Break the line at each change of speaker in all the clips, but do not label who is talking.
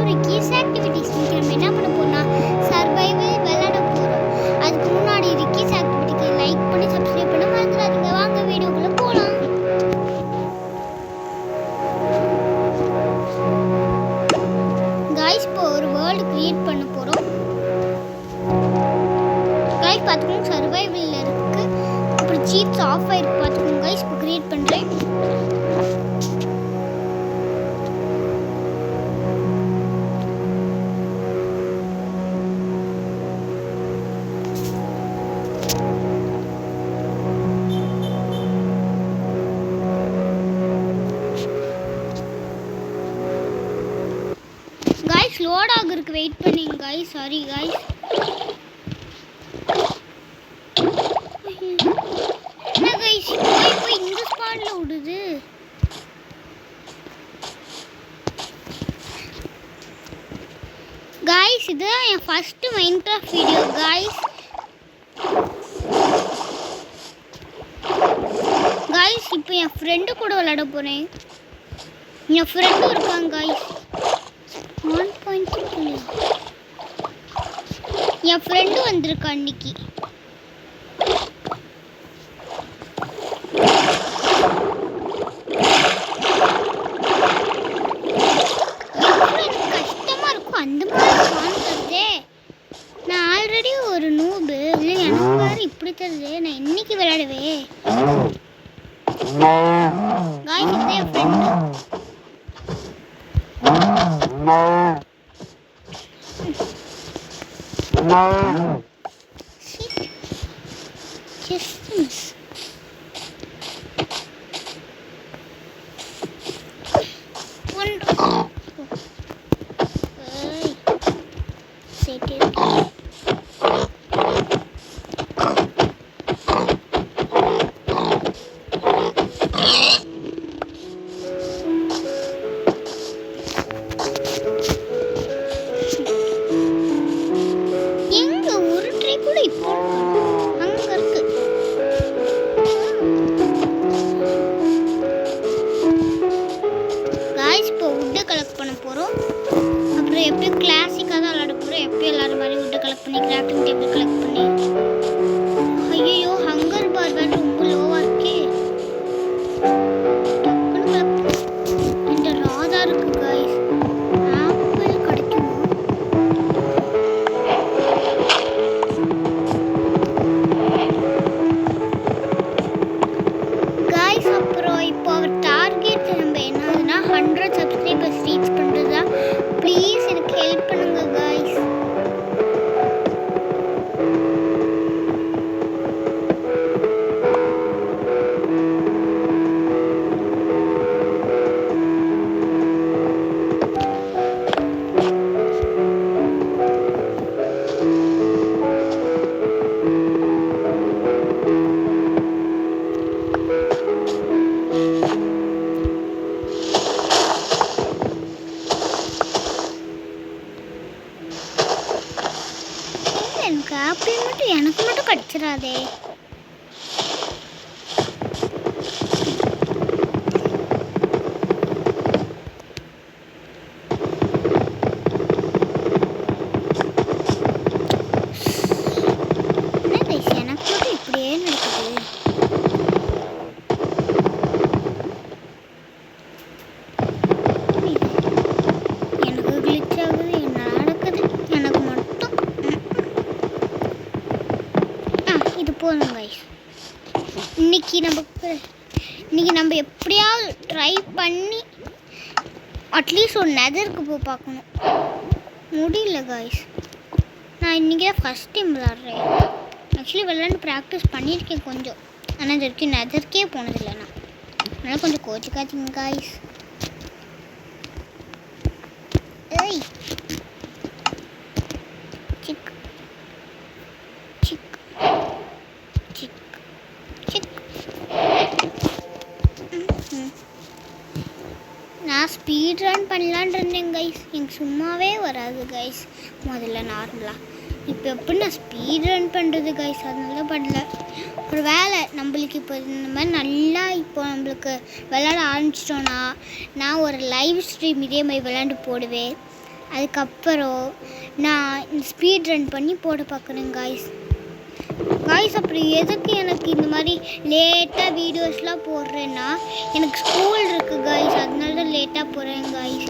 ஒரு keys activities நம்ம என்ன பண்ண போறோம்னா சர்வைவல் விளையாட போறோம். அதுக்கு முன்னாடி இது கீஸ் ஆக்டிவிட்டிக்கு லைக் பண்ணி சப்ஸ்கிரைப் பண்ண மறந்துடாதீங்க. வாங்க வீடியோக்குள்ள போலாம். गाइस இப்போ ஒரு வேர்ல்ட் கிரியேட் பண்ண போறோம். गाइस பாத்துக்கோங்க சர்வைவல்ல இருக்கு. அப்புறம் சீட்ஸ் ஆஃப் ஆயிருக்கு பாத்துக்கோங்க गाइस. இப்போ கிரியேட் பண்றேன். गाइस லோட் ஆகுறதுக்கு வெயிட் பண்ணுங்க गाइस. Sorry guys. என்ன गाइस போய் இந்த ஸ்பாட்ல விடுது. गाइस இது என் first Minecraft video guys. Guys இப்போ என் ஃப்ரெண்ட் கூட விளையாட போறேன். என் ஃப்ரெண்ட் இருக்காங்க गाइस. 1.2 என் ஃப்ரெண்டு வந்திருக்கா இன்னைக்கு. கஷ்டமா இருக்கும் அந்த மாதிரி தருதே. நான் ஆல்ரெடி ஒரு நூபு இல்லை, எனக்கு வேற இப்படி தருது. நான் இன்னைக்கு விளையாடுவே गाइस. இது என் ஃப்ரெண்டு. அப்புறம் எப்பயும் கிளாசிக்காக தான் விளையாட போகிறோம். எப்பயும் எல்லாரும் மாதிரி வுட்டை கலெக்ட் பண்ணி கிராஃப்டிங் டேபிள் கலெக்ட் பண்ணி. ஐயோ ஹங்கர் பார் வேறு ரொம்ப லோவாக இருக்கே. இந்த ராதா இருக்கு गाइस. ஆப்பிள் கிடைக்குமா गाइस? அப்புறம் இப்போ அவர் டார்கெட் நம்ம என்னதுன்னா 100 சப்ஸ்கிரைபர்ஸ் ரீச் பண்ணுறதா. ப்ளீஸ் எனக்கு ஹெல்ப் பண்ணுங்க गाइस. எனக்கு ஆப்பிள் மட்டும் எனக்கு மட்டும் கிடைச்சிடாதே. என்ன கைஸ் எனக்கு மட்டும் இப்படியே நடக்குது. எனக்கு கிளிச் ஆகுது. என்ன நடக்குது எனக்கு மட்டும். இது போதும் गाइस. இன்னைக்கு நம்ம எப்படியாவது ட்ரை பண்ணி அட்லீஸ்ட் ஒரு நெதருக்கு போய் பார்க்கணும். முடியல गाइस. நான் இன்றைக்கி தான் ஃபஸ்ட் டைம் விளாட்றேன். ஆக்சுவலி விளாண்டு ப்ராக்டிஸ் பண்ணியிருக்கேன் கொஞ்சம். ஆனால் இது வரைக்கும் நெதருக்கே போனதில்லை நான். அதனால் கொஞ்சம் கோச்சிக்காச்சுங்க गाइस. ஏய் சிக் சிக் சிக் சிக். நான் ஸ்பீட் ரன் பண்ணலான் இருந்தேன் गाइस. எனக்கு சும்மாவே வராது गाइस. முதல்ல நார்மலாக இப்போ எப்படி நான் ஸ்பீட் ரன் பண்ணுறது गाइस? அதனால பண்ணல. ஒரு வேலை நம்மளுக்கு இப்போ இந்த மாதிரி நல்லா இப்போ நம்மளுக்கு விளையாட ஆரம்பிச்சிட்டோன்னா நான் ஒரு லைவ் ஸ்ட்ரீம் இதே மாதிரி விளையாண்டு போடுவேன். அதுக்கப்புறம் நான் ஸ்பீட் ரன் பண்ணி போட பார்க்குறேன் காய்ஸ். அப்புறம் எதுக்கு எனக்கு இந்த மாதிரி லேட்டாக வீடியோஸ்லாம் போடுறேன்னா எனக்கு ஸ்கூல் இருக்குது காய்ஸ், அதனால தான் லேட்டாக போடுறேன் காய்ஸ்.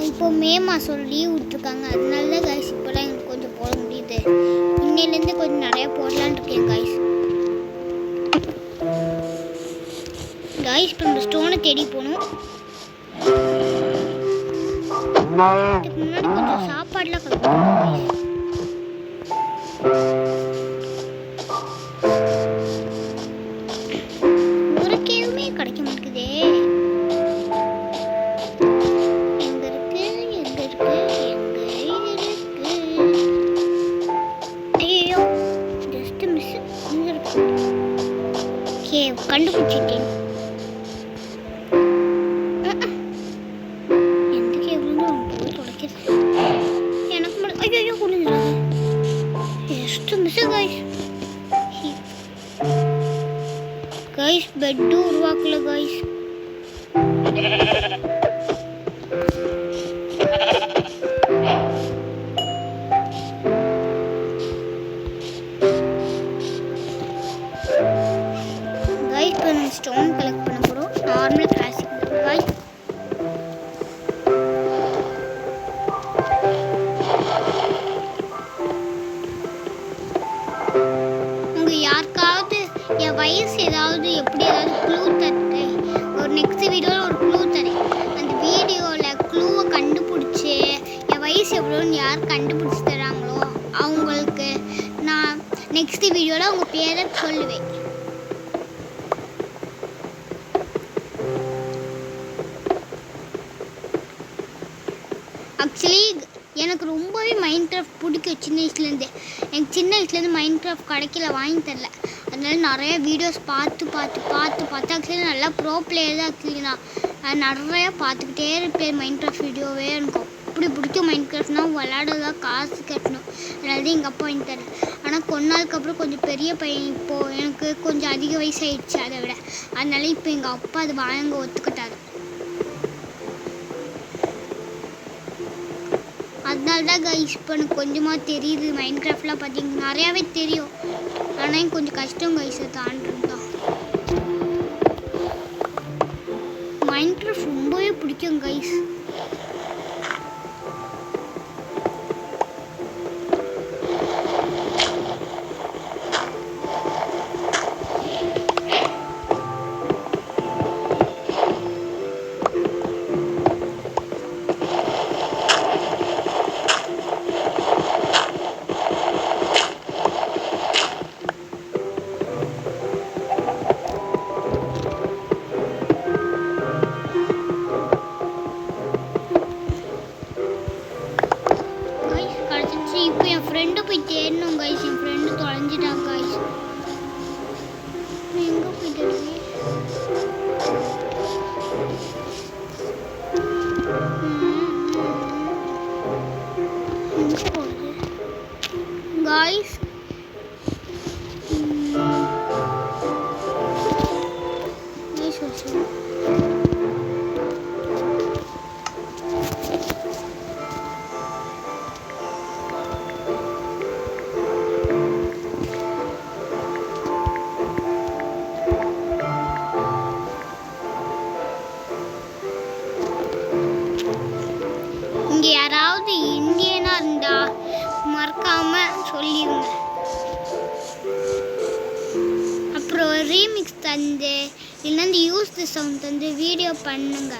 இப்போ மே மாதம் லீவ் விட்ருக்காங்க, அதனால தான் காய்ஸ் இப்போலாம் எனக்கு கொஞ்சம் போட முடியுது. இன்னையிலேருந்து கொஞ்சம் நிறையா போடலான்னு இருக்கேன் காய்ஸ். இப்போ நம்ம ஸ்டோனை தேடி போகணும். இதுக்கு முன்னாடி கொஞ்சம் சாப்பாடுலாம் கற்றுக்கணும். ஒரு கேவுமே கிடைக்க மாட்டேங்குதே. எங்க இருக்கு ஐயோ ஜஸ்ட் மிஸ். எங்க இருக்கு கேவ்? கண்டுபிடிச்சிட்டேன். गाइस बेड उरुवाकல गाइस. गाइस இப்போ நம்ம ஸ்டோன் கலெக்ட் பண்ண போறோம். Normal classic guys. யாருக்காவது என் வயசு ஏதாவது எப்படி ஏதாவது க்ளூ தரேன். ஒரு நெக்ஸ்ட் வீடியோவில் ஒரு க்ளூ தரேன். அந்த வீடியோவில் க்ளூவை கண்டுபிடிச்சி என் வயசு எவ்வளோன்னு யார் கண்டுபிடிச்சி தராங்களோ அவங்களுக்கு நான் நெக்ஸ்ட் வீடியோவில் அவங்க பேரை சொல்லுவேன். ஆக்சுவலி எனக்கு ரொம்பவே மைண்ட் கிராஃப்ட் பிடிக்கும் சின்ன வயசுலேருந்தே. எனக்கு சின்ன வயசுலேருந்து மைண்ட் கிராஃப்ட் கிடைக்கல, வாங்கி தரல. அதனால நிறைய வீடியோஸ் பார்த்து ஆக்சுவலி நல்லா ப்ரோ பிளேயர் தான். ஆக்சுவலி நான் நிறையா பார்த்துக்கிட்டே இருப்பேன் மைண்ட் கிராஃப்ட் வீடியோவே. எனக்கு அப்படி பிடிக்கும் மைண்ட் கிராஃப்ட்னா. விளையாடுறதா காசு கட்டணும், அதனால தான் எங்கள் அப்பா வாங்கி தரேன். ஆனால் கொஞ்ச நாளுக்கு அப்புறம் கொஞ்சம் பெரிய பையன், இப்போது எனக்கு கொஞ்சம் அதிக வயசாகிடுச்சு அதை விட. அதனால இப்போ எங்கள் அப்பா அது வாங்க ஒத்துக்கிட்டாரு. அதனால தான் கைஸ் இப்போ எனக்கு கொஞ்சமாக தெரியுது. மைண்ட் கிராஃப்ட்லாம் பார்த்தீங்கன்னா நிறையாவே தெரியும், ஆனால் கொஞ்சம் கஷ்டம் கைஸ் தாண்டுறது தான். மைண்ட் கிராஃப்ட் ரொம்பவே பிடிக்கும் கைஸ். இப்போ என் ஃப்ரெண்டு போய் தேடணும் கைஸ். என் ஃப்ரெண்டு தொலைஞ்சிட்டான் கைஸ். எங்கே போய் தேடுவேன்? எங்கே போகுது கைஸ்? இங்கே யாராவது இந்தியனாக இருந்தால் மறக்காமல் சொல்லிடுங்க. அப்புறம் ரீமிக்ஸ் தந்து இல்லைன்னா இந்த யூஸ் தி சவுண்ட் தந்து வீடியோ பண்ணுங்க.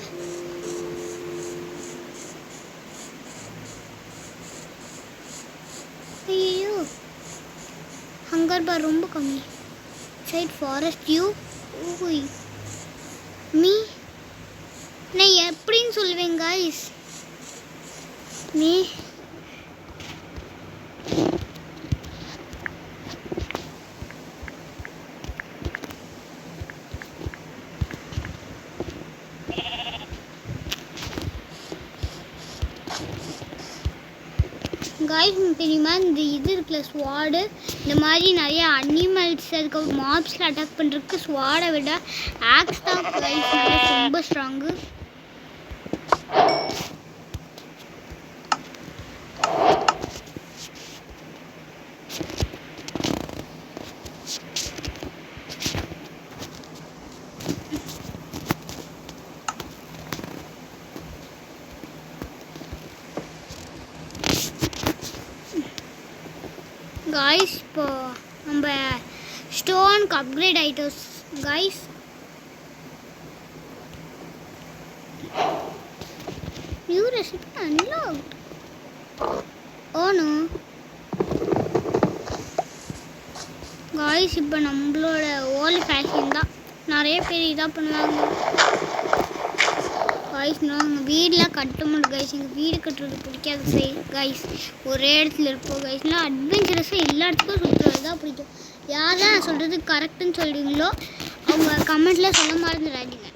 ஐயோ ஹங்கர் பார் ரொம்ப கம்மி. சைட் ஃபாரஸ்ட் யூ மீ நான் எப்படின்னு சொல்லுவேன் கைஸ். Me guys தெரியுமா இந்த இது இருக்குல்ல ஸ்வாடு, இந்த மாதிரி நிறைய அனிமல்ஸ் அதுக்கு மாப்ஸில் அட்டாக் பண்ணுறதுக்கு ஸ்வாடை விட ஆக்ஸ் தான் கைஸ் ரொம்ப ஸ்ட்ராங்கு. காய்ஸ் இப்போ நம்ம ஸ்டோனுக்கு அப்கிரேட் ஆகிட்டோம் guys. New recipe unlocked. Oh no guys இப்போ நம்மளோட ஓல்டு ஃபேஷன் தான். நிறைய பேர் இதாக பண்ணுவாங்க காய்ஸ். நாங்கள் வீடெலாம் கட்ட மாட்டோம் காய்ஸ். எங்கள் வீடு கட்டுறது பிடிக்காது காய்ஸ். ஒரே இடத்துல இருப்போம் காய்ஸ்லாம். அட்வென்ச்சரஸாக எல்லா இடத்துக்கும் சுற்றுறது தான் பிடிக்கும். யார் தான் நான் சொல்கிறது கரெக்டுன்னு சொல்கிறீங்களோ அவங்க கமெண்ட்டில் சொல்ல மறந்துடாதீங்க.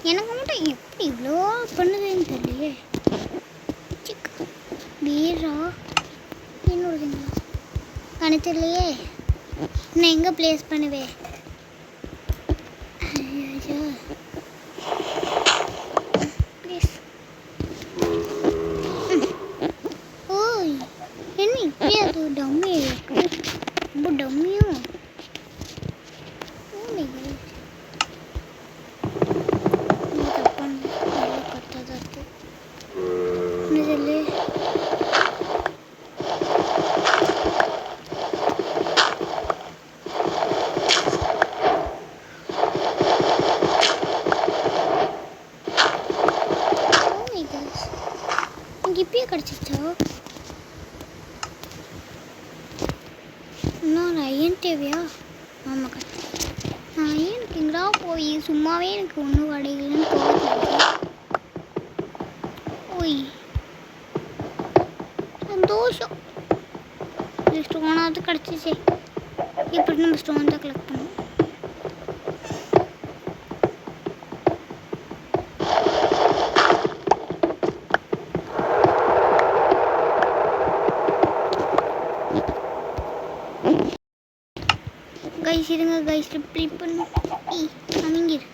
எனக்கு மட்டும் எப்படி இவ்வளோ பண்ணுதுன்னு தெரியலையே. பீரா இன்னொருங்களா கணக்கு தெரியலையே. நான் எங்கே ப்ளேஸ் பண்ணுவேன்? ப்ளீஸ். ஓய் என்ன இப்படி அது டம்மி ரொம்ப டம்மியும். இப்பயே கிடச்சிச்சா? இன்னும் அயன் தேவையா? ஆமாம் கிடச்சி. நான் எனக்கு எங்கடா போய் சும்மாவே எனக்கு ஒன்றும் கிடைக்கலன்னு போய் சந்தோஷம். ஸ்டோனாவது கிடச்சிச்சே. இப்படி நம்ம ஸ்டோன் தான் கலெக்ட் பண்ணுவோம். கைஸ் இருங்க கைஸ் ரிப்ளை பண்ணு. அமைங்கிரு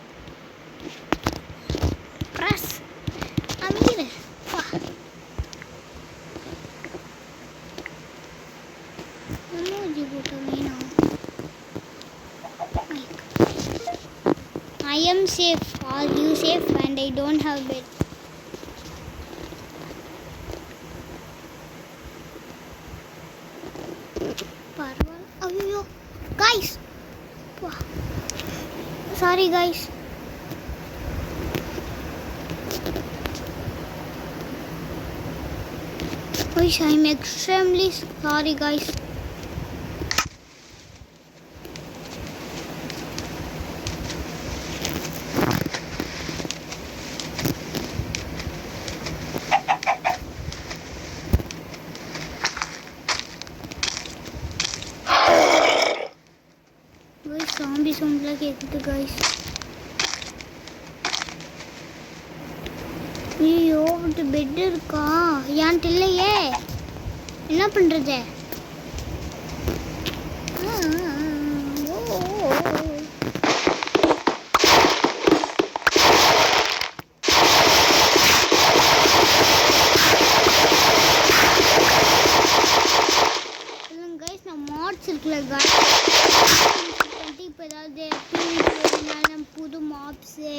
ப்ரெஸ் அமைங்கிரு. போட்ட வேணும். I am safe. Are you safe? And I don't have bed. பரவாயில்ல. ஐயோ guys. Sorry guys. I'm extremely sorry guys. zombie like கேக்குது guys. ஐயோ இந்த பெட் இருக்கா? ஏன் இல்லையே? என்ன பண்றது? guys நான் மாட்ஸ் இருக்குல guys. இப்போ ஏதாவது புது மாப்ஸு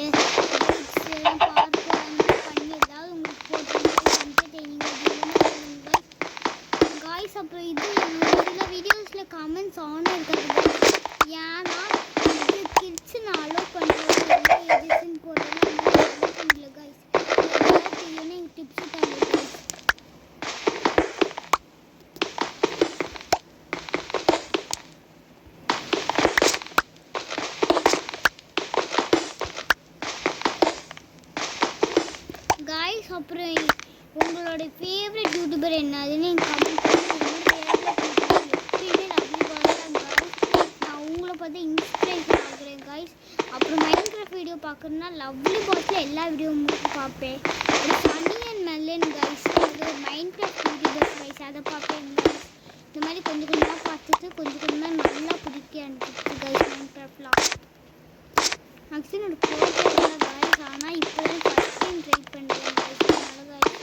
பண்ணி ஏதாவது உங்களுக்கு போட்டு என்டர்டெய்னிங் காய்ஸ். அப்புறம் இது சில வீடியோஸில் கமெண்ட்ஸ் ஆன் இருக்காது. ஏன்னா இது கிட்ஸ் நான் அலோவ் பண்ணுறது எடிஷன் போடுறது பண்ணல காய்ஸ். தெரியும்னா எங்கள் டிப்ஸு தரல காய்ஸ். गाइस அப்புறம் உங்களோட ஃபேவரட் யூடியூபர் என்னதுன்னு கமெண்ட் பண்ணுங்க. எப்பயுமே லவ்லி பாய்ஸ் தான் गाइस. நான் உங்களை பார்த்து இன்ஸ்பிரேஷன் ஆகுறேன் गाइस. அப்புறம் மைன்கிராஃப்ட் வீடியோ பார்க்கணுன்னா லவ்லி பாய்ஸில் எல்லா வீடியோவும் பார்ப்பேன். அப்புறம் சனி அண்ட் மெல்லன் गाइस அது மைன்கிராஃப்ட் யூடியூபர்ஸ் गाइस அதை பார்ப்பேன் गाइस. இந்த மாதிரி கொஞ்சம் கொஞ்சமாக பார்த்துட்டு கொஞ்சம் கொஞ்சமாக நல்லா பிடிக்க ஆரம்பிச்சிச்சு गाइस மைன்கிராஃப்ட்லாம். மேக்ஸிமம் எனக்கு போகல गाइस. ஆனால் இப்போ தான் ஃபஸ்ட் டைம் ட்ரை பண்ணுறேன் गाइस. அதனால गाइस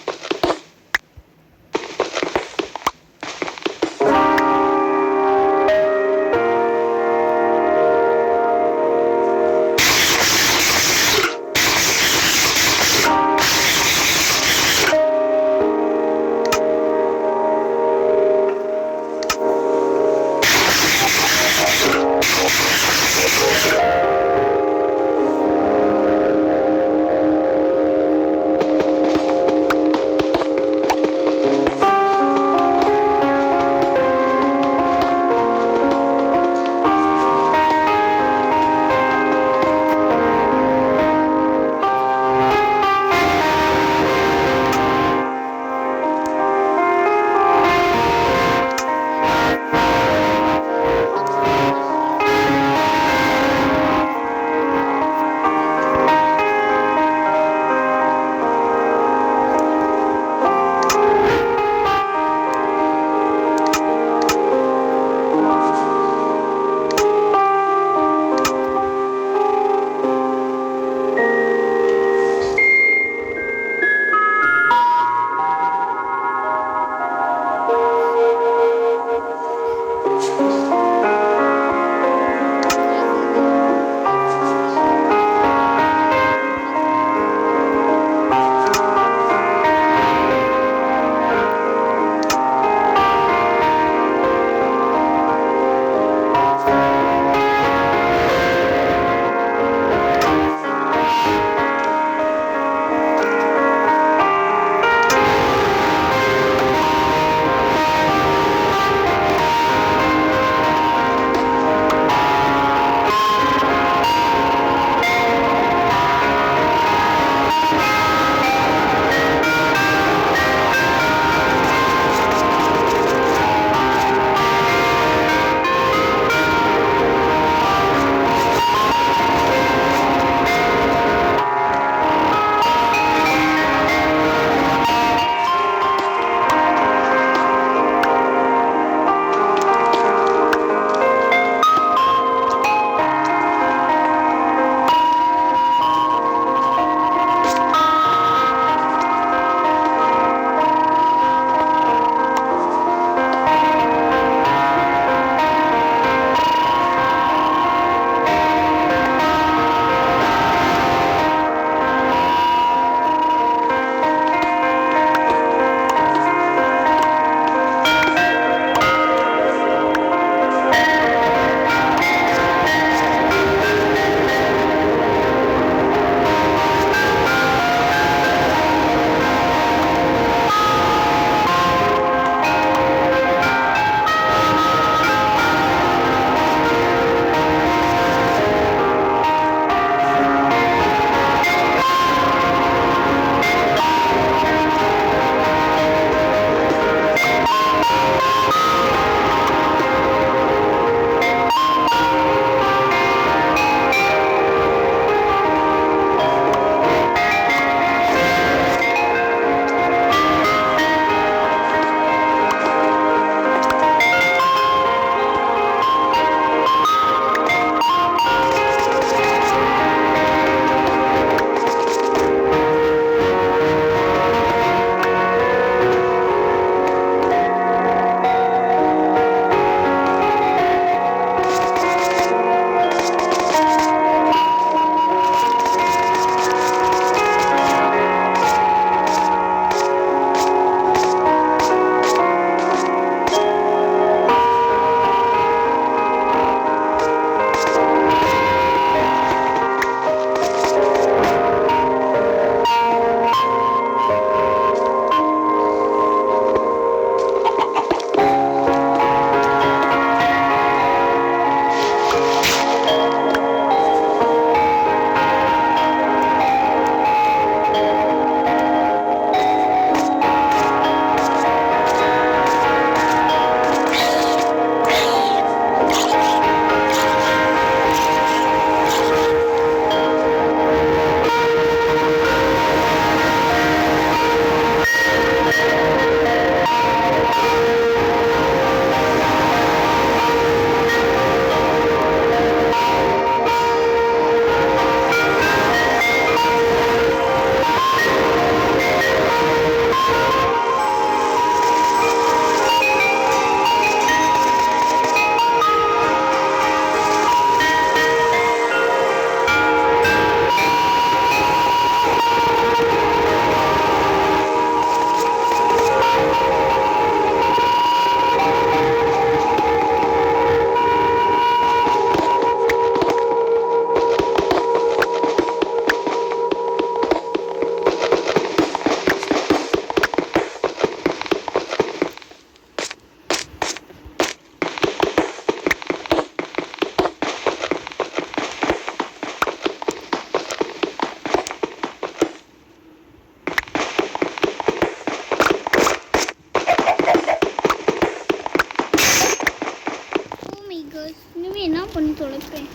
பண்ணி தொலைப்பேன்.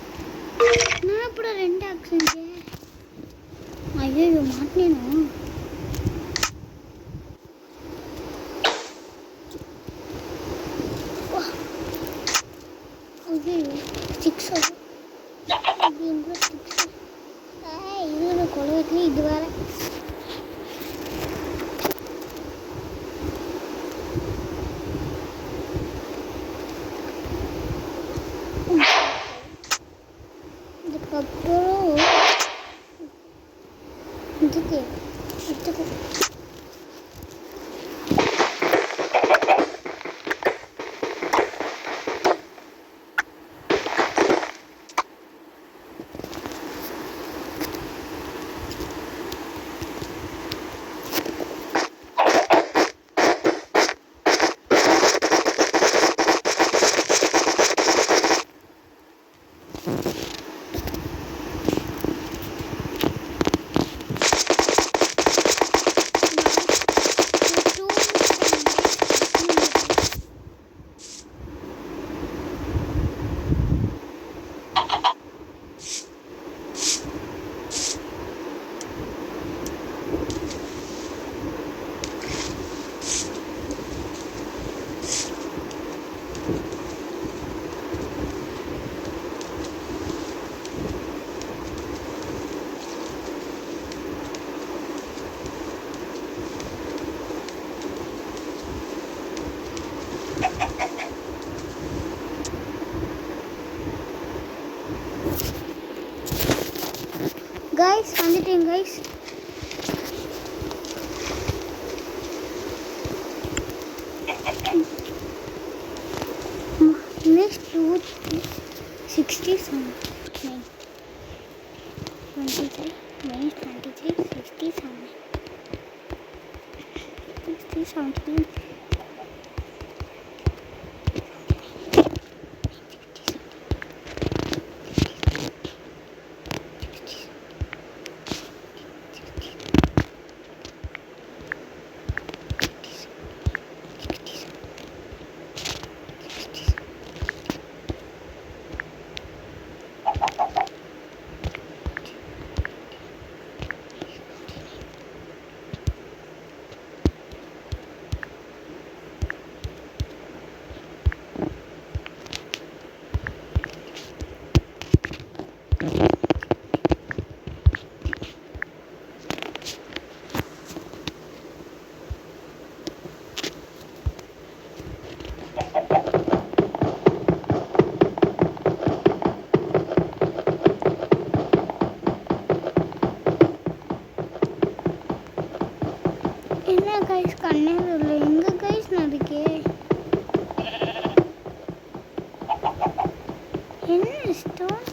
நான் அப்புறம் 2 ஆக்சிஜன். ஐயோ மாட்டினேனா? ஐயோ 6 இது எங்க 6? இது கொலவெட்டில் இது வேற. இதுக்கப்புறம் இதுக்கு எடுத்துக்கோ. கைஸ் வந்துட்டேன் கைஸ். நெக்ஸ்ட் 67 23 minus 23 67 17 என்ன கைஸ் கண்ணேர் இல்லை எங்க கைஸ் நடுக்கே என்ன ஸ்டோன்?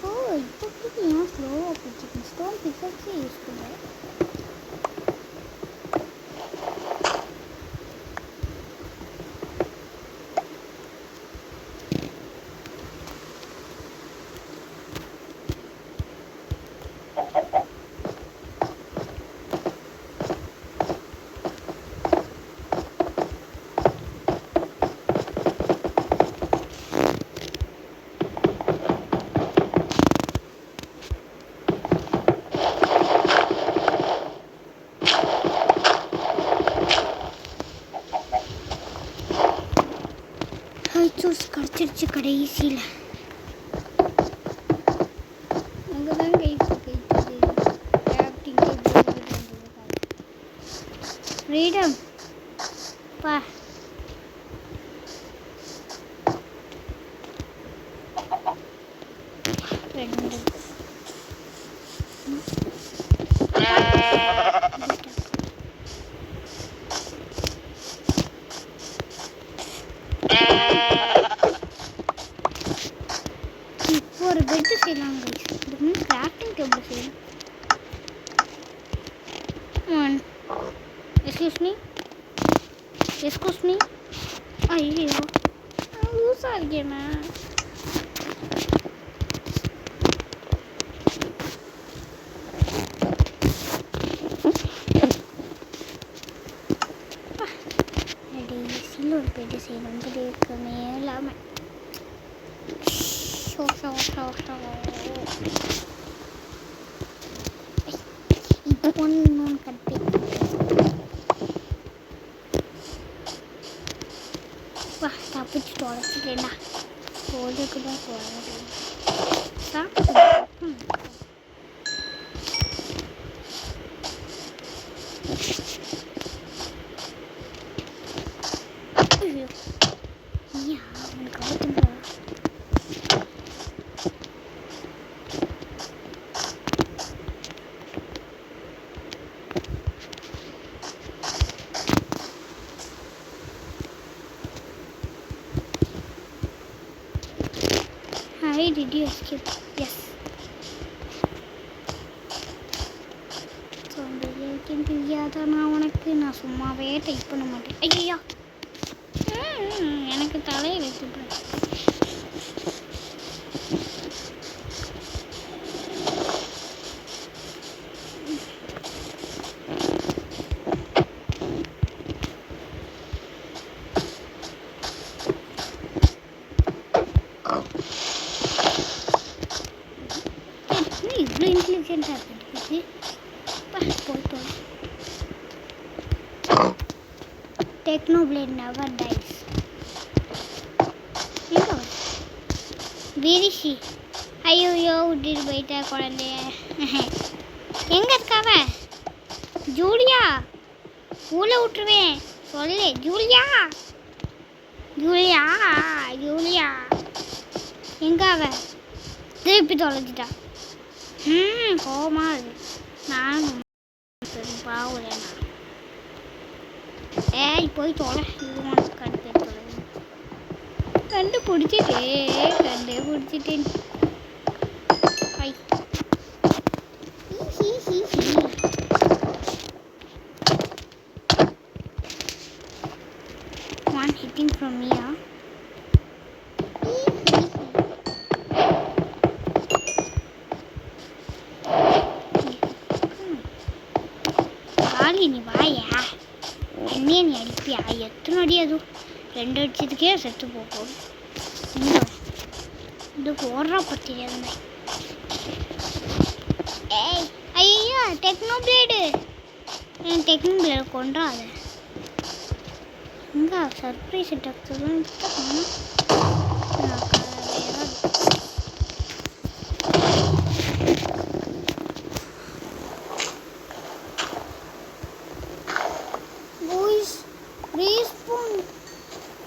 ஓ இப்போ ஏன் ஸ்லோவாக போச்சு? ஸ்டோன் பிக்கப்ஸே யூஸ் பண்ணுறேன். ஜூஸ் கிடச்சிருச்சு கடைசியில். அங்கே தான் கைஸ் ஃப்ரீடம் பா. ரெண்டு ஒரு பெட்டு செய்யலாம் கைஸ். இதுக்கு கிராஃப்டிங் டேபிள் செய்யலாம். ஒன் எஸ்கூஸ் மீ ஐயோ லூஸாக இருக்கேண்ணா. கடைசியில் ஒரு பெட்டு செய்யணும். இருக்குமே இல்லாமல் இது ஒன்று கட்டு வா தப்பிச்சு தொலைச்சிட்டேன்டா போதுக்கு தான் போகிறேன் அவனுக்கு அவுத்துங்க How did you escape? Yes. நான் உனக்கு நான் சும்மாவே டைப் பண்ண மாட்டேன் ஐயா எனக்கு தலையை வச்சுப்பேன் இவ்வளோ இன்டெலிஜென்ட்டாக இருக்கு போய்த்தோம் Technoblade never dies. Where is she? ஐயோ விட்டுட்டு போயிட்டா குழந்தைய எங்க இருக்காவ ஜூலியா ஊழ விட்டுருவேன் சொல்லு ஜூலியா ஜூலியா ஜூலியா எங்க அவ திருப்பி தொலைஞ்சிட்டா கோமா இருக்கு நானும் பாவுறேன் ஏய் போய் தொலை இது உனக்கு கண்டுபிடிச்சிட்டேன் ஐ one hitting from me நீ வாயா என்னையே நீ அடிப்பியா எத்தனை அடி அது 2 அடிச்சதுக்கே செத்து போகும் இது போடுறா பத்தியா ஏய் ஐயா டெக்னோபிளேடு கொண்டாத இங்கே சர்ப்ரைஸ் டாக்டர்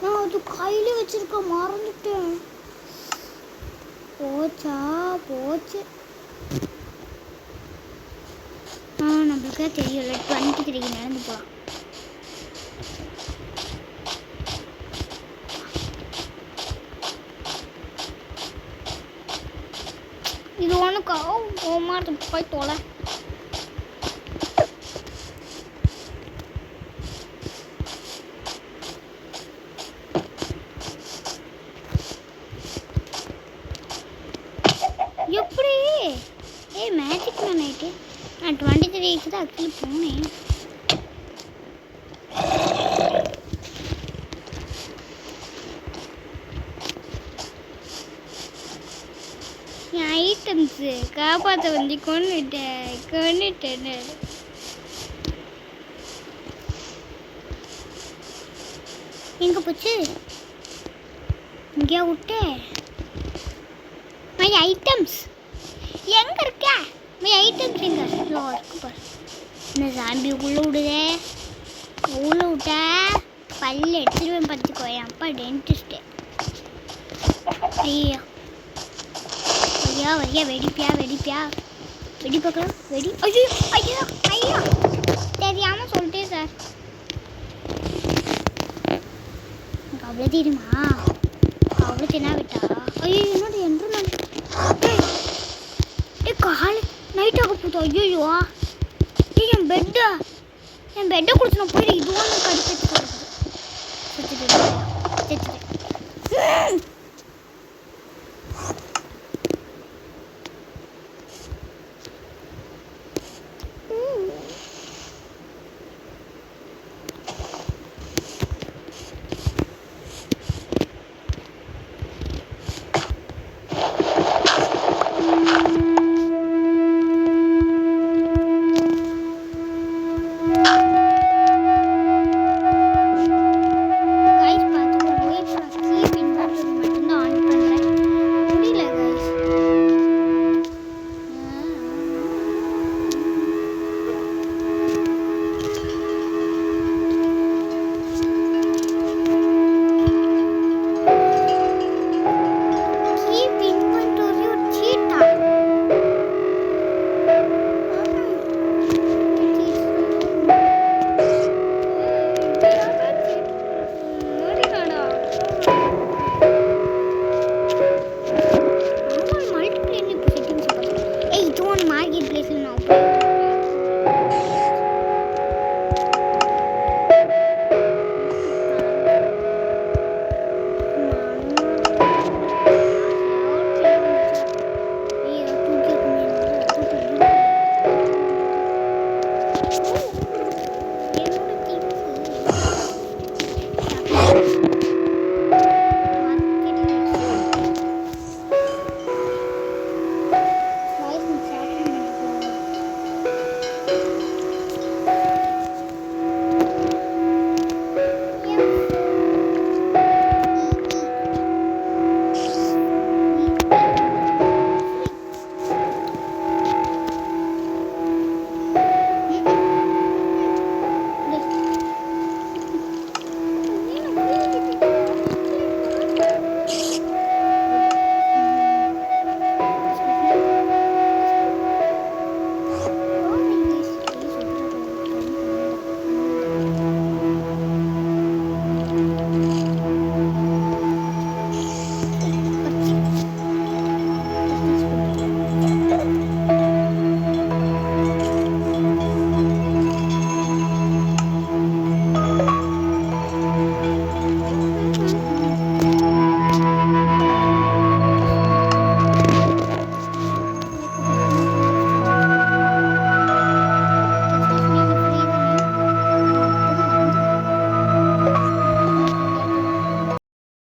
நான் அது கையில வச்சிருக்க மறந்துட்டேன் போச்சு நம்மளுக்கு தெரியல 23 நடந்து போகலாம் இது ஒன்றுக்கா போமாட்டு போய் தொலை எப்படி மேஜிக் மேன் ஆயிட்டு நான் 23 தான் ஆக்சுவலி போனேன் என் ஐட்டம்ஸு காப்பாற்ற வந்து கொண்டுட்டேன் எங்கே போச்சு இங்கேயா விட்டேன் மை ஐட்டம்ஸ் எங்கே இருக்கா மை ஐட்டம்ஸ் எங்கே இருக்கு பாரு இந்த சாம்பி உள்ளே விடுதே உள்ளே விட்டா பல்லு எடுத்துருவேன் பார்த்துக்கோ என் அப்பா டென்டிஸ்ட்டு ஐயா ஐயா வெடிப்பியா வெடி பார்க்கலாம் வெடி ஐயோ ஐயா தெரியாமல் சொல்லிட்டேன் சார் எனக்கு அவ்வளோ தெரியுமா அவ்வளோ தின்னா விட்டா ஐயோ என்னோட என்று காலை நைட் ஆக போதும் ஐயோ என் பெட்டை கொடுத்து நான் போயிட்டு இது ஒன்று கடுப்பு